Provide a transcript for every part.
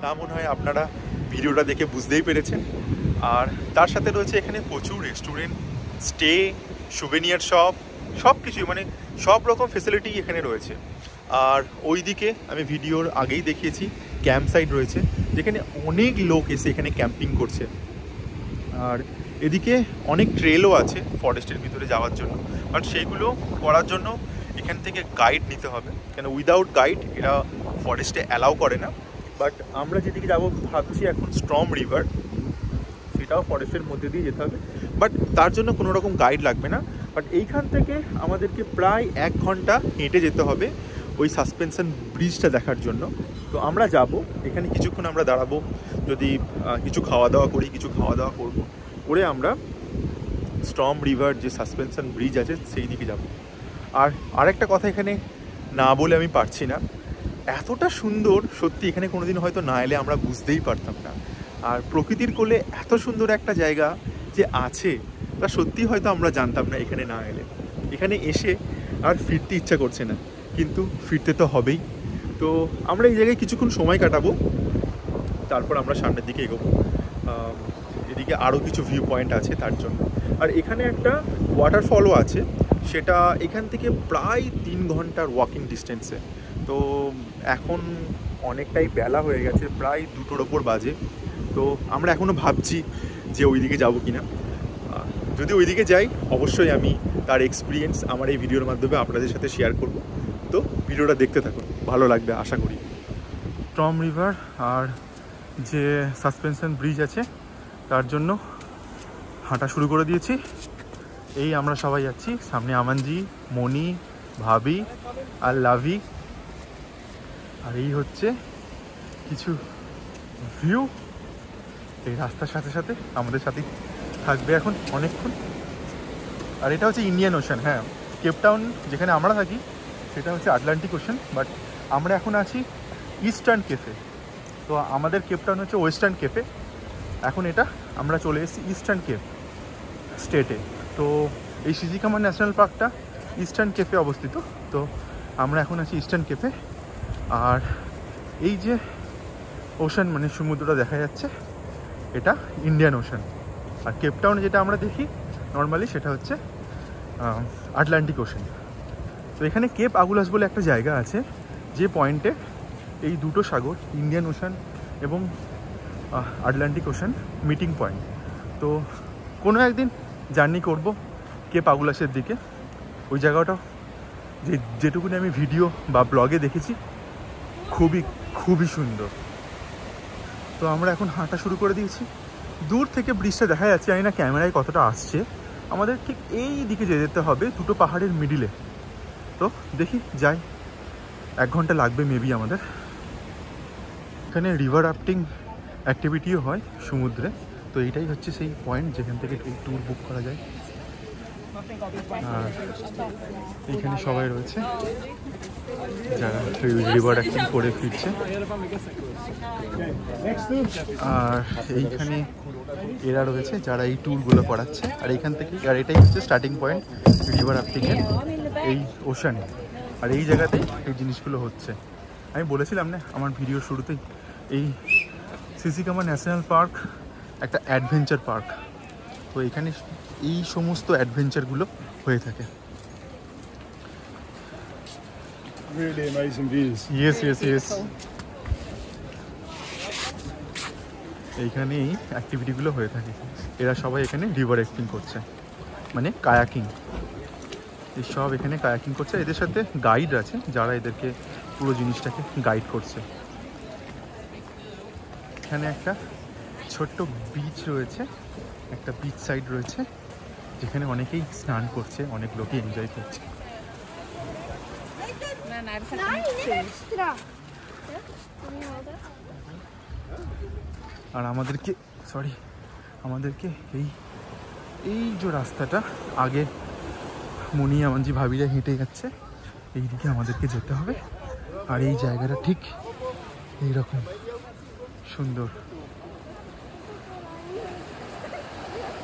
তা মনে হয় আপনারা ভিডিওটা দেখে বুঝতেই পেরেছেন। আর তার সাথে রয়েছে এখানে প্রচুর রেস্টুরেন্ট, স্টে, সুভেনিয়ার শপ, সব কিছুই, মানে সব রকম ফেসিলিটি এখানে রয়েছে। আর ওইদিকে আমি ভিডিওর আগেই দেখিয়েছি ক্যাম্প সাইট রয়েছে, যেখানে অনেক লোক এসে এখানে ক্যাম্পিং করছে। আর এদিকে অনেক ট্রেলও আছে ফরেস্টের ভিতরে যাওয়ার জন্য, বাট সেইগুলো করার জন্য এখান থেকে গাইড নিতে হবে, কেন উইদাউট গাইড এরা ফরেস্টে অ্যালাউ করে না। বাট আমরা যেদিকে যাবো ভাবছি এখন স্ট্রম রিভার, সেটাও ফরেস্টের মধ্যে দিয়ে যেতে হবে, বাট তার জন্য কোনো রকম গাইড লাগবে না। বাট এইখান থেকে আমাদেরকে প্রায় 1 ঘন্টা হেঁটে যেতে হবে ওই সাসপেনশন ব্রিজটা দেখার জন্য। তো আমরা যাব, এখানে কিছুক্ষণ আমরা দাঁড়াবো, যদি কিছু খাওয়া দাওয়া করি, কিছু খাওয়া দাওয়া করবো, করে আমরা স্ট্রম রিভার যে সাসপেনশন ব্রিজ আছে সেই দিকে যাব। আর আরেকটা কথা এখানে না বলে আমি পারছি না, এতটা সুন্দর সত্যি, এখানে কোনোদিন হয়তো না এলে আমরা বুঝতেই পারতাম না। আর প্রকৃতির কোলে এত সুন্দর একটা জায়গা যে আছে, তা সত্যি হয়তো আমরা জানতাম না এখানে না এলে। এখানে এসে আর ফিরতে ইচ্ছা করছে না, কিন্তু ফিরতে তো হবেই। তো আমরা এই জায়গায় কিছুক্ষণ সময় কাটাবো, তারপর আমরা সামনের দিকে এগোবো। এদিকে আরও কিছু ভিউ পয়েন্ট আছে তার জন্য। আর এখানে একটা ওয়াটারফলও আছে, সেটা এখান থেকে প্রায় 3 ঘন্টার ওয়াকিং ডিস্টেন্সে। তো এখন অনেকটাই বেলা হয়ে গেছে, প্রায় 2টোর ওপর বাজে। তো আমরা এখনও ভাবছি যে ওইদিকে যাবো কি না। যদি ওইদিকে যাই অবশ্যই আমি তার এক্সপিরিয়েন্স আমার এই ভিডিওর মাধ্যমে আপনাদের সাথে শেয়ার করব। তো ভিডিওটা দেখতে থাকুন, ভালো লাগবে আশা করি। স্ট্রম রিভার আর যে সাসপেনশন ব্রিজ আছে তার জন্য হাঁটা শুরু করে দিয়েছি। এই আমরা সবাই যাচ্ছি, সামনে আমানজি, মনি, ভাবি আর লাভি। আর এই হচ্ছে কিছু ভিউ, এই রাস্তার সাথে সাথে আমাদের সাথেই থাকবে এখন অনেকক্ষণ। আর এটা হচ্ছে ইন্ডিয়ান ওশান। হ্যাঁ, কেপটাউন যেখানে আমরা থাকি সেটা হচ্ছে আটলান্টিক ওশান, বাট আমরা এখন আছি ইস্টার্ন কেফে। তো আমাদের কেপটাউন হচ্ছে ওয়েস্টার্ন কেফে, এখন এটা আমরা চলে এসেছি ইস্টার্ন কেপ স্টেটে। তো এই সিসিকামা ন্যাশনাল পার্কটা ইস্টার্ন কেফে অবস্থিত। তো আমরা এখন আছি ইস্টার্ন কেফে। আর এই যে ওশান মানে সমুদ্রটা দেখা যাচ্ছে, এটা ইন্ডিয়ান ওশান। আর কেপটাউনে যেটা আমরা দেখি নর্মালি সেটা হচ্ছে আটলান্টিক ওশান। তো এখানে কেপ আগুলাস বলে একটা জায়গা আছে, যে পয়েন্টে এই দুটো সাগর ইন্ডিয়ান ওশান এবং আটলান্টিক ওশান মিটিং পয়েন্ট। তো কোনো একদিন জার্নি করব কেপ আগুলাসের দিকে। ওই জায়গাটা যেটুকুনি আমি ভিডিও বা ব্লগে দেখেছি খুবই খুবই সুন্দর। তো আমরা এখন হাঁটা শুরু করে দিয়েছি। দূর থেকে ব্রিজটা দেখা যাচ্ছে, জানি না ক্যামেরায় কতটা আসছে। আমাদের ঠিক এই দিকে যেতে হবে, দুটো পাহাড়ের মিডিলে। তো দেখি যাই, 1 ঘন্টা লাগবে মেবি আমাদের। এখানে রিভার রাফটিং অ্যাক্টিভিটিও হয় সমুদ্রে। তো এইটাই হচ্ছে সেই পয়েন্ট যেখান থেকে ট্যুর বুক করা যায়। আর এইখানে সবাই রয়েছে যারা রিভার রাফটিং করে ফিরছে। আর এইখানে এরা রয়েছে যারা এই ট্যুরগুলো করাচ্ছে। আর এইখান থেকে, আর এটাই হচ্ছে স্টার্টিং পয়েন্ট রিভার রাফটিংয়ের এই ওশানে। আর এই জায়গাতেই এই জিনিসগুলো হচ্ছে। আমি বলেছিলাম না আমার ভিডিওর শুরুতেই, এই সিসিকামা ন্যাশনাল পার্ক একটা অ্যাডভেঞ্চার পার্ক। তো এখানে এই সমস্ত অ্যাডভেঞ্চারগুলো হয়ে থাকে। Really amazing views. Yes yes yes. এইখানে এই অ্যাক্টিভিটিগুলো হয়ে থাকে। এরা সবাই এখানে রিভার রাফটিং করছে, মানে কায়াকিং। এই সব এখানে কায়াকিং করছে। এদের সাথে গাইড আছে যারা এদেরকে পুরো জিনিসটাকে গাইড করছে। এখানে একটা ছোট্ট বিচ রয়েছে, একটা বিচ সাইড রয়েছে যেখানে অনেকেই স্নান করছে, অনেক লোকই এনজয় করছে। আর আমাদেরকে এই যে রাস্তাটা আগে মনি আমানজি ভাবিরা হেঁটে যাচ্ছে, এই দিকে আমাদেরকে যেতে হবে। আর এই জায়গাটা ঠিক এইরকম সুন্দর।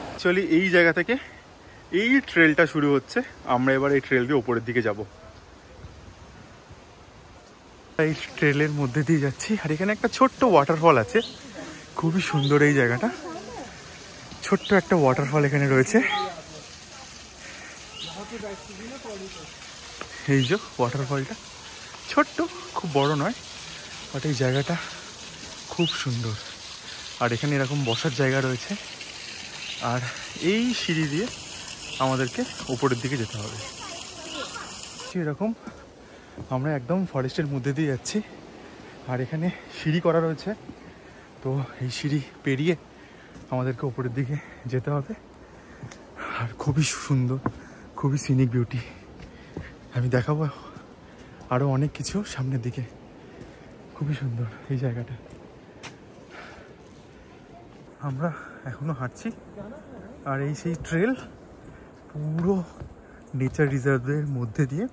অ্যাকচুয়ালি এই জায়গা থেকে এই ট্রেলটা শুরু হচ্ছে। আমরা এবার এই ট্রেল দিয়ে ওপরের দিকে যাব। এই ট্রেলের মধ্যে দিয়ে যাচ্ছি, আর এখানে একটা ছোট্ট ওয়াটারফল আছে, খুবই সুন্দর এই জায়গাটা। ছোট্ট একটা ওয়াটারফল এখানে রয়েছে, এই যে ওয়াটারফলটা ছোট্ট, খুব বড় নয়, বাট এই জায়গাটা খুব সুন্দর। আর এখানে এরকম বসার জায়গা রয়েছে, আর এই সিঁড়ি দিয়ে আমাদেরকে উপরের দিকে যেতে হবে। এরকম আমরা একদম ফরেস্টের মধ্যে দিয়ে যাচ্ছি, আর এখানে সিঁড়ি করা রয়েছে, তো এই সিঁড়ি পেরিয়ে আমাদেরকে উপরের দিকে যেতে হবে। আর খুবই সুন্দর, খুবই সিনিক বিউটি। আমি দেখাবো আরও অনেক কিছু সামনের দিকে, খুবই সুন্দর এই জায়গাটা। আমরা এখনো হাঁটছি, আর এই সেই ট্রেল পুরো নেচার রিজার্ভের মধ্যে দিয়ে,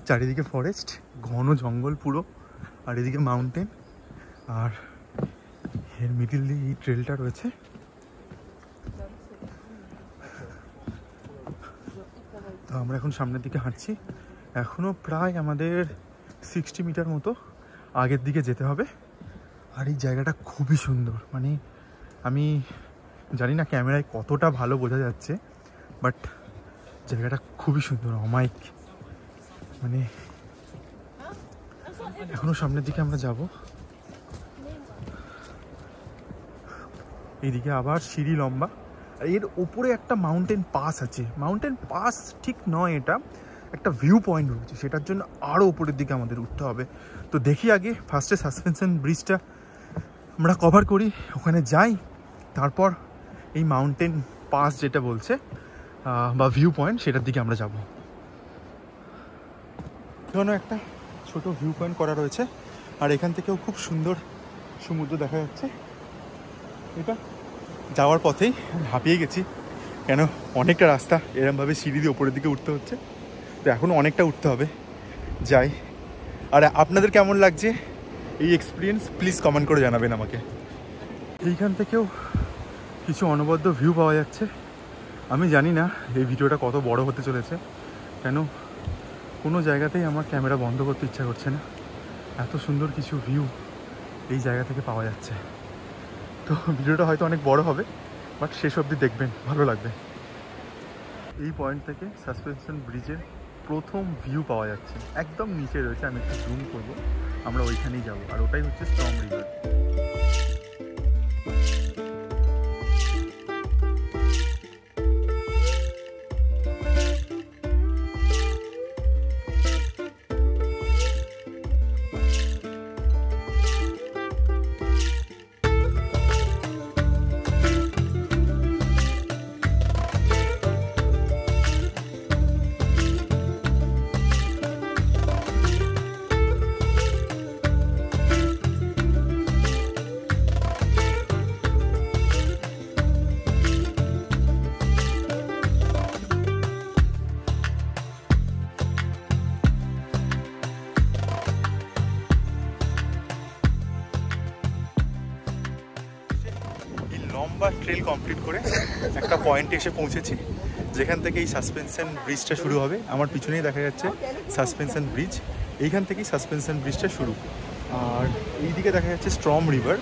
চারিদিকে ফরেস্ট, ঘন জঙ্গল পুরো, আর এদিকে মাউন্টেন, আর এর মিডিল দিয়ে এই ট্রেলটা রয়েছে। তো আমরা এখন সামনের দিকে হাঁটছি, এখনও প্রায় আমাদের 60 মিটার মতো আগের দিকে যেতে হবে। আর এই জায়গাটা খুবই সুন্দর, মানে আমি জানি না ক্যামেরায় কতটা ভালো বোঝা যাচ্ছে, বাট জায়গাটা খুবই সুন্দর, অমায়িক। মানে এখনো সামনের দিকে আমরা যাব, এইদিকে আবার সিঁড়ি লম্বা, আর এর উপরে একটা মাউন্টেন পাস আছে। মাউন্টেন পাস ঠিক নয়, এটা একটা ভিউ পয়েন্ট রয়েছে, সেটার জন্য আরও উপরের দিকে আমাদের উঠতে হবে। তো দেখি আগে ফার্স্টে সাসপেনশন ব্রিজটা আমরা কভার করি, ওখানে যাই, তারপর এই মাউন্টেন পাস যেটা বলছে বা ভিউ পয়েন্ট, সেটার দিকে আমরা যাব। এখানেও একটা ছোট ভিউ পয়েন্ট করা রয়েছে, আর এখান থেকেও খুব সুন্দর সমুদ্র দেখা যাচ্ছে। এটা যাওয়ার পথেই হাঁপিয়ে গেছি, কেন অনেকটা রাস্তা এরমভাবে সিঁড়ি দিয়ে ওপরের দিকে উঠতে হচ্ছে, তো এখনও অনেকটা উঠতে হবে, যাই। আর আপনাদের কেমন লাগছে এই এক্সপিরিয়েন্স, প্লিজ কমেন্ট করে জানাবেন আমাকে। এইখান থেকেও কিছু অনবদ্য ভিউ পাওয়া যাচ্ছে। আমি জানি না এই ভিডিওটা কত বড় হতে চলেছে, কেন কোনো জায়গাতেই আমার ক্যামেরা বন্ধ করতে ইচ্ছা করছে না, এত সুন্দর কিছু ভিউ এই জায়গা থেকে পাওয়া যাচ্ছে। তো ভিডিওটা হয়তো অনেক বড় হবে, বাট শেষ অবধি দেখবেন, ভালো লাগবে। এই পয়েন্ট থেকে সাসপেনশন ব্রিজের প্রথম ভিউ পাওয়া যাচ্ছে, একদম নিচে রয়েছে, আমি একটু জুম করবো, আমরা ওইখানেই যাব, আর ওটাই হচ্ছে স্ট্রম রিভার। লম্বা ট্রেল কমপ্লিট করে একটা পয়েন্টে এসে পৌঁছেছি, যেখান থেকে এই সাসপেনশন ব্রিজটা শুরু হবে। আমার পিছনেই দেখা যাচ্ছে সাসপেনশন ব্রিজ, এইখান থেকেই সাসপেনশন ব্রিজটা শুরু। আর এইদিকে দেখা যাচ্ছে স্ট্রম রিভার,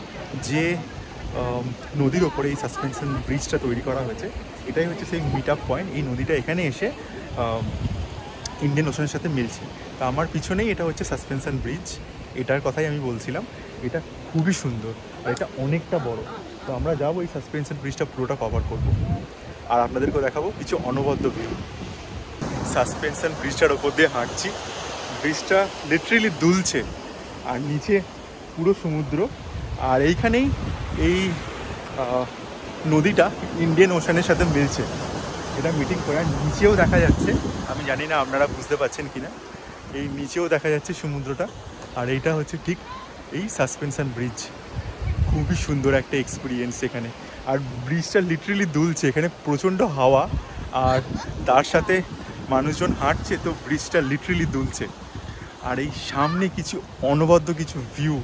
যে নদীর ওপরে এই সাসপেনশন ব্রিজটা তৈরি করা হয়েছে। এটাই হচ্ছে সেই মিট আপ পয়েন্ট, এই নদীটা এখানে এসে ইন্ডিয়ান ওশানের সাথে মিলছে। তা আমার পিছনেই এটা হচ্ছে সাসপেনশন ব্রিজ, এটার কথাই আমি বলছিলাম। এটা খুবই সুন্দর, আর এটা অনেকটা বড়। তো আমরা যাবো এই সাসপেনশন ব্রিজটা পুরোটা কভার করব, আর আপনাদেরকেও দেখাবো কিছু অনবদ্য ভিউ। সাসপেনশন ব্রিজটার ওপর দিয়ে হাঁটছি, ব্রিজটা লিটারেলি দুলছে, আর নিচে পুরো সমুদ্র। আর এইখানেই এই নদীটা ইন্ডিয়ান ওশানের সাথে মিলছে, এটা মিটিং করে। আর নিচেও দেখা যাচ্ছে, আমি জানি না আপনারা বুঝতে পারছেন কি না, এই নিচেও দেখা যাচ্ছে সমুদ্রটা। আর এইটা হচ্ছে ঠিক এই সাসপেনশন ব্রিজ, খুবই সুন্দর একটা এক্সপিরিয়েন্স এখানে। আর ব্রিজটা লিটারেলি দুলছে, এখানে প্রচণ্ড হাওয়া, আর তার সাথে মানুষজন হাঁটছে, তো ব্রিজটা লিটারেলি দুলছে। আর এই সামনে কিছু অনবদ্য কিছু ভিউ,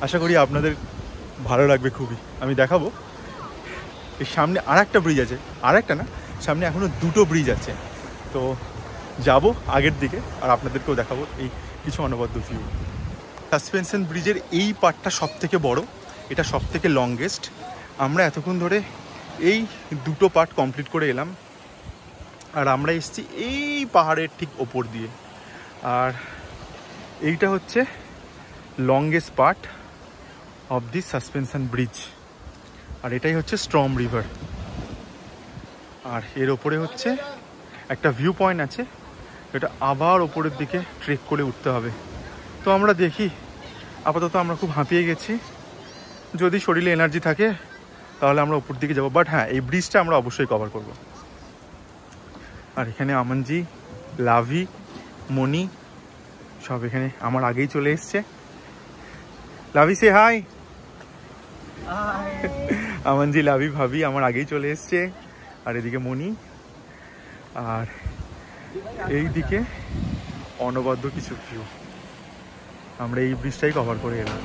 আশা করি আপনাদের ভালো লাগবে খুবই। আমি দেখাবো, এর সামনে আর একটা ব্রিজ আছে, আর একটা না, সামনে এখনও দুটো ব্রিজ আছে। তো যাব আগের দিকে, আর আপনাদেরকেও দেখাবো এই কিছু অনবদ্য ভিউ। সাসপেনশন ব্রিজের এই পার্টটা সব থেকে বড়, এটা সব থেকে লংগেস্ট। আমরা এতক্ষণ ধরে এই দুটো পার্ট কমপ্লিট করে এলাম, আর আমরা এসেছি এই পাহাড়ের ঠিক ওপর দিয়ে। আর এইটা হচ্ছে longest part of the suspension bridge, আর এটাই হচ্ছে স্ট্রম রিভার। আর এর ওপরে হচ্ছে একটা ভিউ পয়েন্ট আছে, এটা আবার ওপরের দিকে ট্রেক করে উঠতে হবে। তো আমরা দেখি, আপাতত আমরা খুব হাঁপিয়ে গেছি, যদি শরীরে এনার্জি থাকে তাহলে আমরা ওপর দিকে যাবো। বাট হ্যাঁ, এই ব্রিজটা আমরা অবশ্যই কভার করব। আর এখানে আমনজি, লাভি, মনি সব এখানে আমার আগেই চলে এসছে। লাভি সে হাই। আমনজি, লাভি, ভাবি আমার আগেই চলে এসছে। আর এদিকে মনি, আর এই দিকে অনবদ্য কিছু ভিউ। আমরা এই ব্রিজটাই কভার করে এলাম।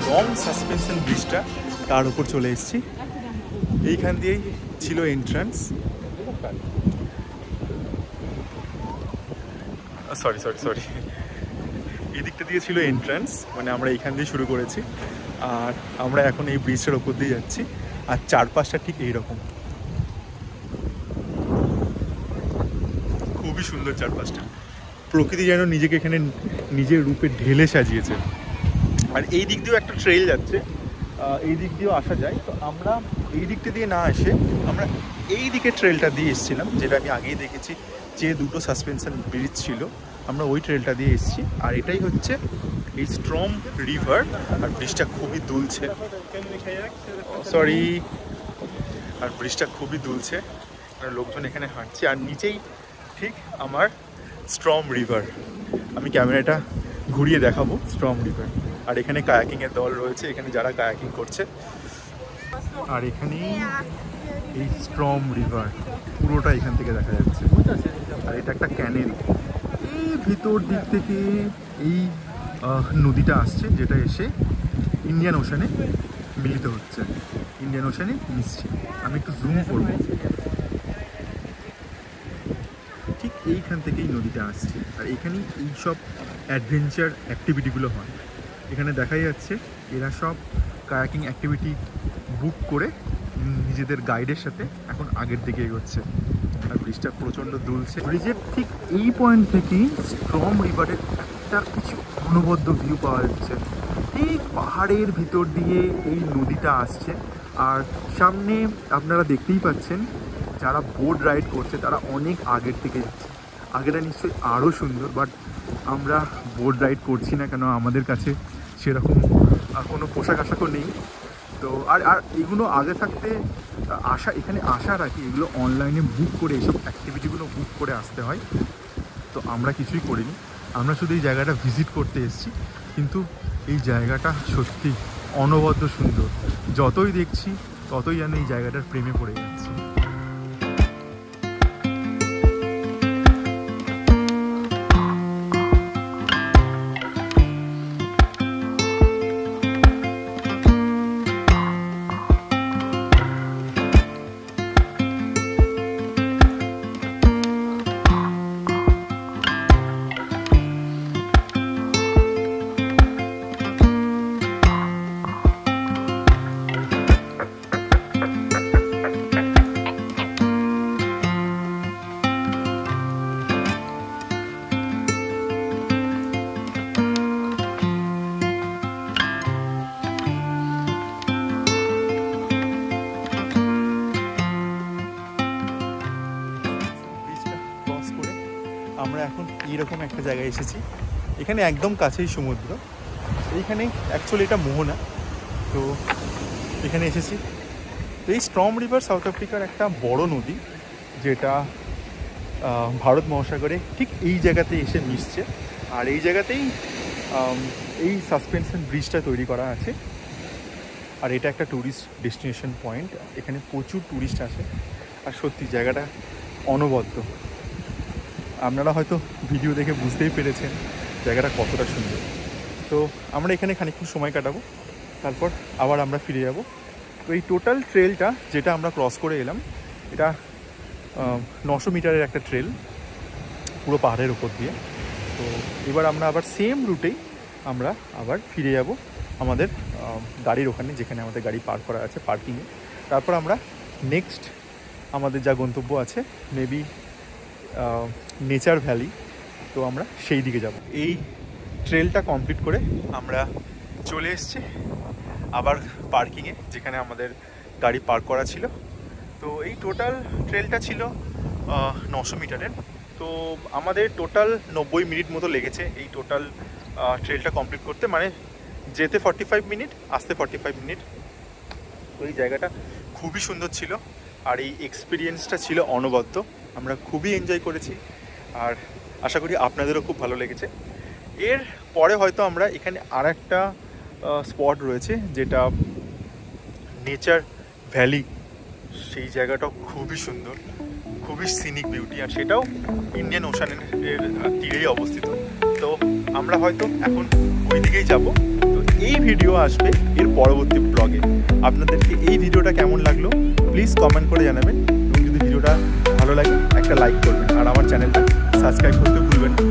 লং সাসপেনশন ব্রিজটা তার উপর চলে এসেছি। এইখান দিয়েই ছিল এন্ট্রান্স, সরি এই দিকটা দিয়ে ছিল এন্ট্রান্স, মানে আমরা এইখান দিয়ে শুরু করেছি। আর আমরা এখন এই ব্রিজটার ওপর দিয়ে যাচ্ছি, আর চারপাশটা ঠিক এইরকম, খুবই সুন্দর চারপাশটা। প্রকৃতি যেন নিজেকে এখানে নিজের রূপে ঢেলে সাজিয়েছে। আর এই দিক দিয়েও একটা ট্রেল যাচ্ছে, এই দিক দিয়েও আসা যায়। তো আমরা এই দিকটা দিয়ে না এসে আমরা এই দিকে ট্রেলটা দিয়ে এসেছিলাম, যেটা আমি আগেই দেখেছি যে দুটো সাসপেনশন ব্রিজ ছিল, আমরা ওই ট্রেলটা দিয়ে এসেছি। আর এটাই হচ্ছে এই স্ট্রম রিভার, আর ব্রিজটা খুবই দুলছে, সরি, আর ব্রিজটা খুবই দুলছে, আর লোকজন এখানে হাঁটছে। আর নিচেই ঠিক আমার স্ট্রম রিভার, আমি ক্যামেরাটা ঘুরিয়ে দেখাবো স্ট্রম রিভার। আর এখানে কায়াকিংয়ের দল রয়েছে, এখানে যারা কায়াকিং করছে। আর এখানে এই স্ট্রম রিভার পুরোটা এখান থেকে দেখা যাচ্ছে। আর এটা একটা ক্যানেল, এই ভিতর দিক থেকে এই নদীটা আসছে, যেটা এসে ইন্ডিয়ান ওশানে মিলিত হচ্ছে, ইন্ডিয়ান ওশানে মিশছে। আমি একটু জুম করব, ঠিক এইখান থেকেই নদীটা আসছে। আর এখানেই এইসব অ্যাডভেঞ্চার অ্যাক্টিভিটিগুলো হয়। এখানে দেখা যাচ্ছে এরা সব কায়াকিং অ্যাক্টিভিটি বুক করে নিজেদের গাইডের সাথে এখন আগের দিকে এগোচ্ছে। আর ব্রিজটা প্রচণ্ড দুলছে। ব্রিজের ঠিক এই পয়েন্ট থেকেই স্ট্রম রিভারের একটা কিছু অনবদ্য ভিউ পাওয়া যাচ্ছে। ঠিক পাহাড়ের ভিতর দিয়ে এই নদীটা আসছে, আর সামনে আপনারা দেখতেই পাচ্ছেন যারা বোট রাইড করছে তারা অনেক আগের থেকে যাচ্ছে। আগেটা নিশ্চয়ই আরও সুন্দর, বাট আমরা বোট রাইড করছি না, কেন আমাদের কাছে সেরকম কোনো পোশাক আশাকও নেই। তো আর এগুলো আগে থাকতে এখানে আসার আগে এগুলো অনলাইনে বুক করে, এইসব অ্যাক্টিভিটিগুলো বুক করে আসতে হয়। তো আমরা কিছুই করিনি, আমরা শুধু এই জায়গাটা ভিজিট করতে এসেছি। কিন্তু এই জায়গাটা সত্যি অনবদ্য সুন্দর, যতই দেখছি ততই যেন এই জায়গাটার প্রেমে পড়ে যাচ্ছি। আমরা এখন এইরকম একটা জায়গায় এসেছি। এখানে একদম কাছেই সমুদ্র। এইখানে অ্যাকচুয়ালি এটা মোহনা, তো এখানে এসেছি। তো এই স্ট্রম রিভার সাউথ আফ্রিকার একটা বড় নদী, যেটা ভারত মহাসাগরে ঠিক এই জায়গাতে এসে মিশছে। আর এই জায়গাতেই এই সাসপেনশন ব্রিজটা তৈরি করা আছে। আর এটা একটা ট্যুরিস্ট ডেস্টিনেশন পয়েন্ট, এখানে প্রচুর ট্যুরিস্ট আসে। আর সত্যি জায়গাটা অনবদ্য। আপনারা হয়তো ভিডিও দেখে বুঝতেই পেরেছেন জায়গাটা কতটা সুন্দর। তো আমরা এখানে খানিকক্ষণ সময় কাটাবো, তারপর আবার আমরা ফিরে যাব। তো এই টোটাল ট্রেলটা যেটা আমরা ক্রস করে এলাম, এটা 900 মিটারের একটা ট্রেল পুরো পাহাড়ের উপর দিয়ে। তো এবার আমরা আবার সেম রুটেই আমরা আবার ফিরে যাব আমাদের গাড়ির ওখানে, যেখানে আমাদের গাড়ি পার্ক করা আছে পার্কিংয়ে। তারপর আমরা নেক্সট আমাদের যা গন্তব্য আছে, মেবি নেচার ভ্যালি, তো আমরা সেই দিকে যাব। এই ট্রেলটা কমপ্লিট করে আমরা চলে এসেছি আবার পার্কিংয়ে, যেখানে আমাদের গাড়ি পার্ক করা ছিল। তো এই টোটাল ট্রেলটা ছিল 900 মিটারের। তো আমাদের টোটাল 90 মিনিট মতো লেগেছে এই টোটাল ট্রেলটা কমপ্লিট করতে, মানে যেতে 45 মিনিট, আসতে 45 মিনিট। তো এই জায়গাটা খুবই সুন্দর ছিল, আর এই এক্সপিরিয়েন্সটা ছিল অনবদ্য। আমরা খুবই এনজয় করেছি, আর আশা করি আপনাদেরও খুব ভালো লেগেছে। এর পরে হয়তো আমরা এখানে আর একটা স্পট রয়েছে, যেটা নেচার ভ্যালি। সেই জায়গাটাও খুবই সুন্দর, খুবই সিনিক বিউটি, আর সেটাও ইন্ডিয়ান ওশানের তীরেই অবস্থিত। তো আমরা হয়তো এখন ওই দিকেই যাব। তো এই ভিডিও আসবে এর পরবর্তী ব্লগে। আপনাদেরকে এই ভিডিওটা কেমন লাগলো প্লিজ কমেন্ট করে জানাবেন, এবং যদি ভিডিওটা ভালো লাগে একটা লাইক করবেন, আর আমার চ্যানেলটা সাবস্ক্রাইব করতে ভুলবেন না।